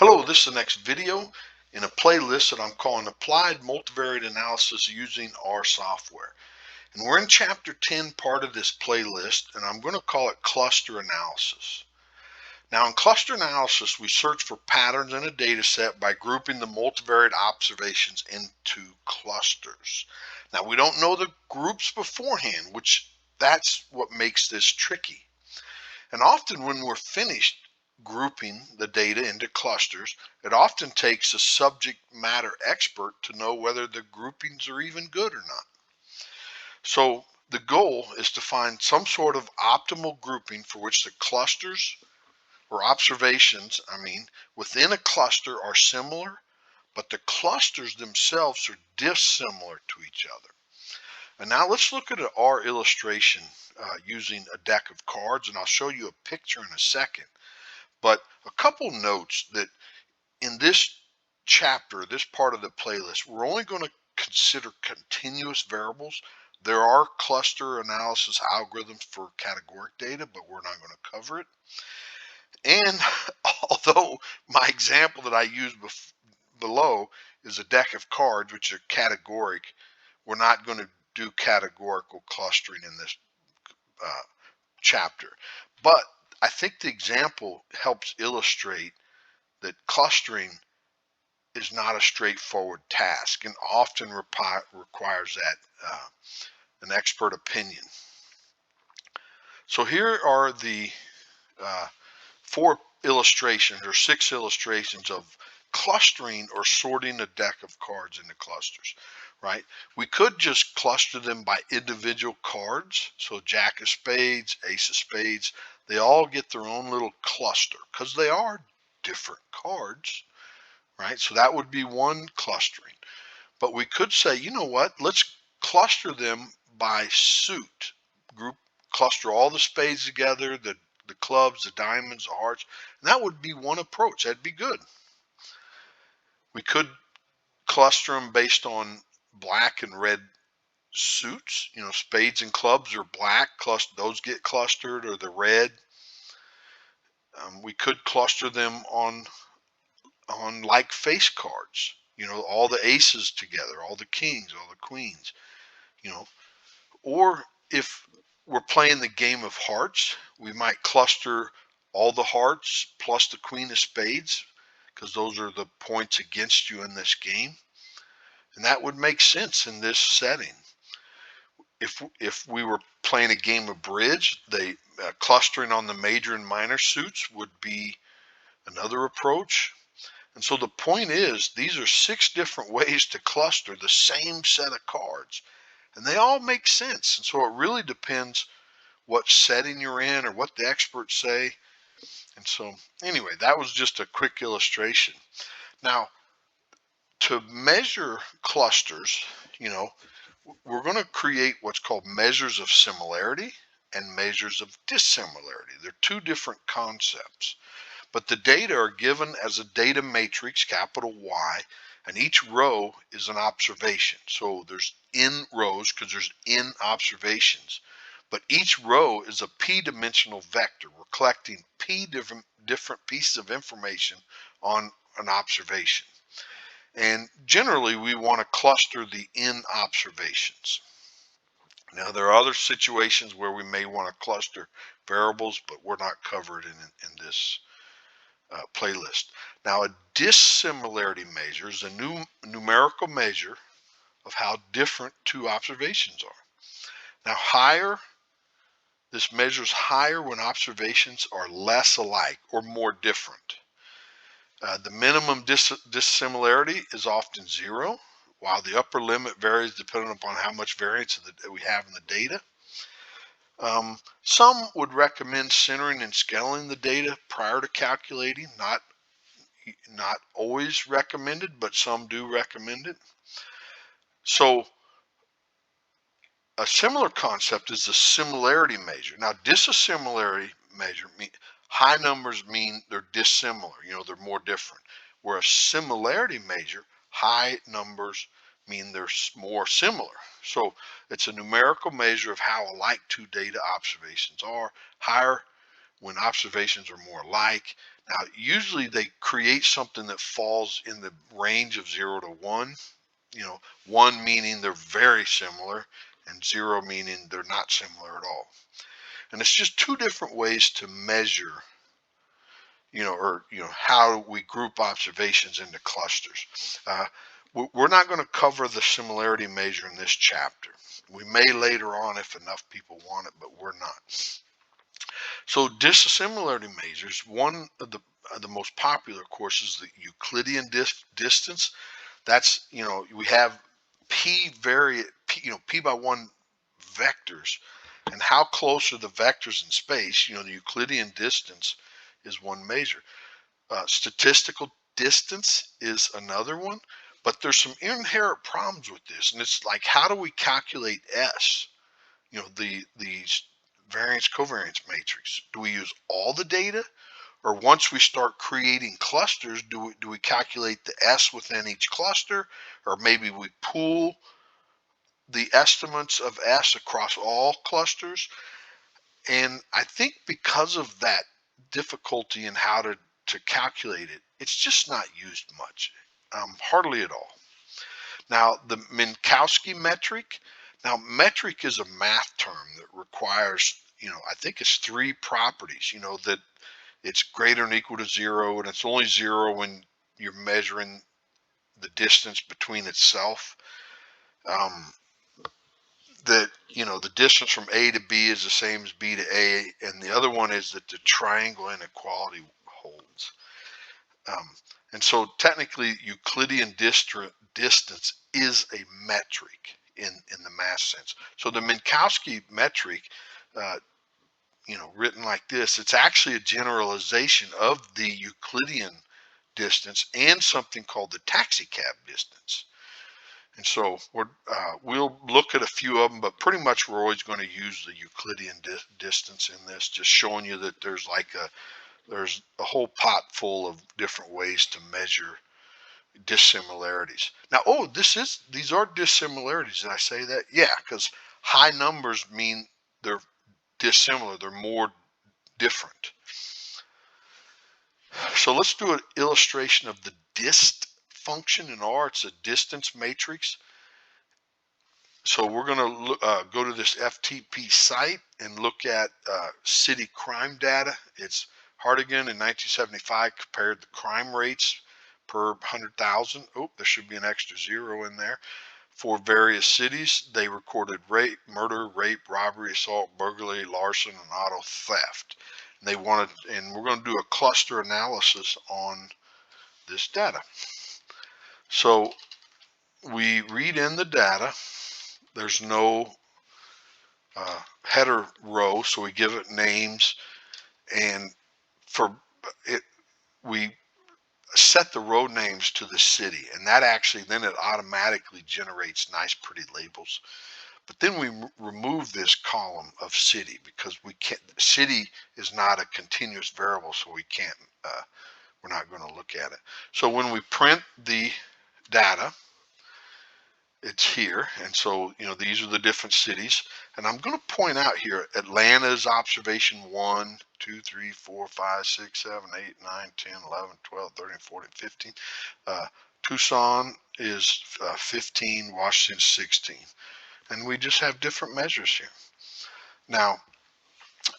Hello, this is the next video in a playlist that I'm calling Applied Multivariate Analysis using R software. And we're in chapter 10 part of this playlist, and I'm going to call it cluster analysis. Now in cluster analysis, we search for patterns in a data set by grouping the multivariate observations into clusters. Now we don't know the groups beforehand, which that's what makes this tricky. And often when we're finished grouping the data into clusters, it often takes a subject matter expert to know whether the groupings are even good or not. So the goal is to find some sort of optimal grouping for which the clusters or observations, within a cluster are similar, but the clusters themselves are dissimilar to each other. And now let's look at our illustration using a deck of cards, and I'll show you a picture in a second. But a couple notes that in this chapter, this part of the playlist, we're only going to consider continuous variables. There are cluster analysis algorithms for categoric data, but we're not going to cover it. And although my example that I used below is a deck of cards, which are categoric, we're not going to do categorical clustering in this chapter. But I think the example helps illustrate that clustering is not a straightforward task and often requires an expert opinion. So here are the four illustrations or six illustrations of clustering or sorting a deck of cards into clusters, right? We could just cluster them by individual cards. So Jack of Spades, Ace of Spades, they all get their own little cluster because they are different cards, right? So that would be one clustering. But we could say, you know what? Let's cluster them by suit. Cluster all the spades together, the clubs, the diamonds, the hearts, and that would be one approach. That'd be good. We could cluster them based on black and red suits. You know, spades and clubs are black, those get clustered, or the red. We could cluster them on like face cards. You know, all the aces together, all the kings, all the queens. You know, or if we're playing the game of hearts, we might cluster all the hearts plus the queen of spades, because those are the points against you in this game. And that would make sense in this setting. If we were playing a game of bridge, the clustering on the major and minor suits would be another approach. And so the point is, these are six different ways to cluster the same set of cards, and they all make sense. And so it really depends what setting you're in or what the experts say. And so anyway, that was just a quick illustration. Now, to measure clusters, you know, we're going to create what's called measures of similarity and measures of dissimilarity. They're two different concepts, but the data are given as a data matrix, capital Y, and each row is an observation. So there's n rows because there's n observations, but each row is a p-dimensional vector. We're collecting p different pieces of information on an observation. And generally, we want to cluster the n observations. Now, there are other situations where we may want to cluster variables, but we're not covered in this playlist. Now, a dissimilarity measure is a new numerical measure of how different two observations are. Now, this measures higher when observations are less alike or more different. The minimum dissimilarity is often 0, while the upper limit varies depending upon how much variance we have in the data. Some would recommend centering and scaling the data prior to calculating. Not always recommended, but some do recommend it. So a similar concept is the similarity measure. Now, dissimilarity measure, high numbers mean they're dissimilar, they're more different. Where a similarity measure, high numbers mean they're more similar. So it's a numerical measure of how alike two data observations are. Higher when observations are more alike. Now, usually they create something that falls in the range of 0 to 1. 1 meaning they're very similar, and 0 meaning they're not similar at all. And it's just two different ways to measure, how we group observations into clusters. Uh, we're not going to cover the similarity measure in this chapter. We may later on if enough people want it, but we're not. So dissimilarity measures, one of the most popular, of course, is the Euclidean distance. That's, we have p by 1 vectors, and how close are the vectors in space. The Euclidean distance is one measure. Statistical distance is another one, but there's some inherent problems with this, and it's like, how do we calculate S? The variance covariance matrix. Do we use all the data, or once we start creating clusters, do we calculate the S within each cluster, or maybe we pool the estimates of S across all clusters? And I think because of that difficulty in how to calculate it, it's just not used much, hardly at all. Now, the Minkowski metric. Now, metric is a math term that requires, I think it's 3 properties, that it's greater than or equal to 0, and it's only 0 when you're measuring the distance between itself. That, the distance from A to B is the same as B to A, and the other one is that the triangle inequality holds. And so technically Euclidean distance is a metric in the math sense. So the Minkowski metric, written like this, it's actually a generalization of the Euclidean distance and something called the taxicab distance. And so we'll look at a few of them, but pretty much we're always going to use the Euclidean distance in this, just showing you that there's a whole pot full of different ways to measure dissimilarities. Now, these are dissimilarities. Did I say that? Yeah, because high numbers mean they're dissimilar. They're more different. So let's do an illustration of the dist function in R. It's a distance matrix. So we're going to go to this FTP site and look at city crime data. It's Hartigan in 1975 compared the crime rates per 100,000. Oh, there should be an extra 0 in there. For various cities, they recorded rape, murder, rape, robbery, assault, burglary, larceny, and auto theft. And we're going to do a cluster analysis on this data. So we read in the data. There's no header row, so we give it names, and for it we set the row names to the city, and that actually then it automatically generates nice pretty labels. But then we remove this column of city because city is not a continuous variable, so we're not going to look at it. So when we print the data, it's here, and so these are the different cities, and I'm going to point out here Atlanta's observation 1, 2, 3, 4, 5, 6, 7, 8, 9, 10, 11, 12, 13, 14, 15. Tucson is 15, Washington 16, and we just have different measures here. Now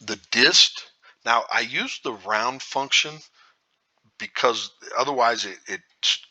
the dist, now I use the round function because otherwise it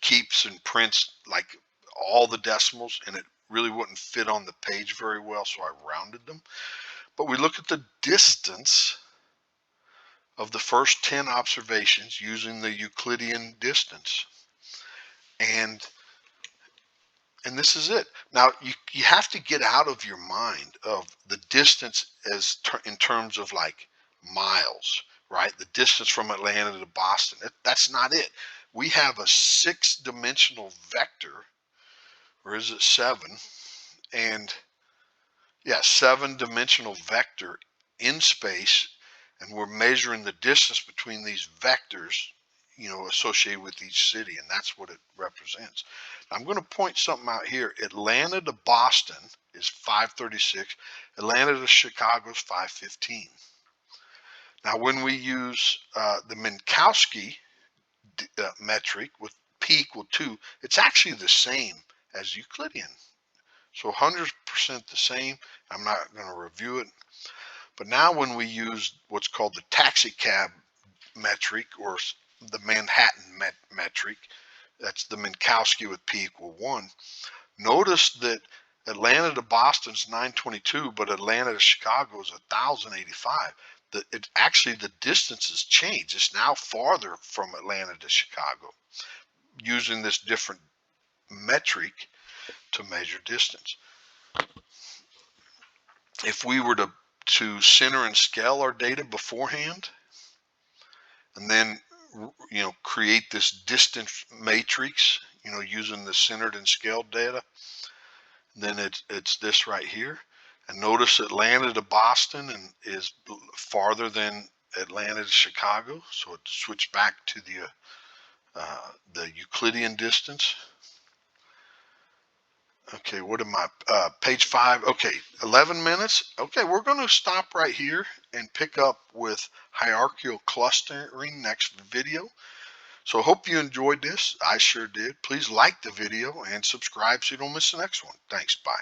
keeps and prints like all the decimals, and it really wouldn't fit on the page very well, so I rounded them. But we look at the distance of the first 10 observations using the Euclidean distance, and this is it. Now you have to get out of your mind of the distance in terms of like miles, right? The distance from Atlanta to Boston. That's not it. We have a 6-dimensional vector, or is it 7? And yeah, 7-dimensional vector in space, and we're measuring the distance between these vectors, associated with each city, and that's what it represents. I'm going to point something out here. Atlanta to Boston is 536. Atlanta to Chicago is 515. Now, when we use the Minkowski metric with p equal 2, it's actually the same as Euclidean. So 100% the same. I'm not going to review it. But now when we use what's called the taxicab metric, or the Manhattan metric, that's the Minkowski with p equal 1. Notice that Atlanta to Boston is 922, but Atlanta to Chicago is 1085. Actually, the distance has changed. It's now farther from Atlanta to Chicago, using this different metric to measure distance. If we were to center and scale our data beforehand, and then create this distance matrix, using the centered and scaled data, then it's this right here. And notice Atlanta to Boston is farther than Atlanta to Chicago, so it switched back to the Euclidean distance. Okay, what am I? Page 5. Okay, 11 minutes. Okay, we're going to stop right here and pick up with hierarchical clustering next video. So I hope you enjoyed this. I sure did. Please like the video and subscribe so you don't miss the next one. Thanks. Bye.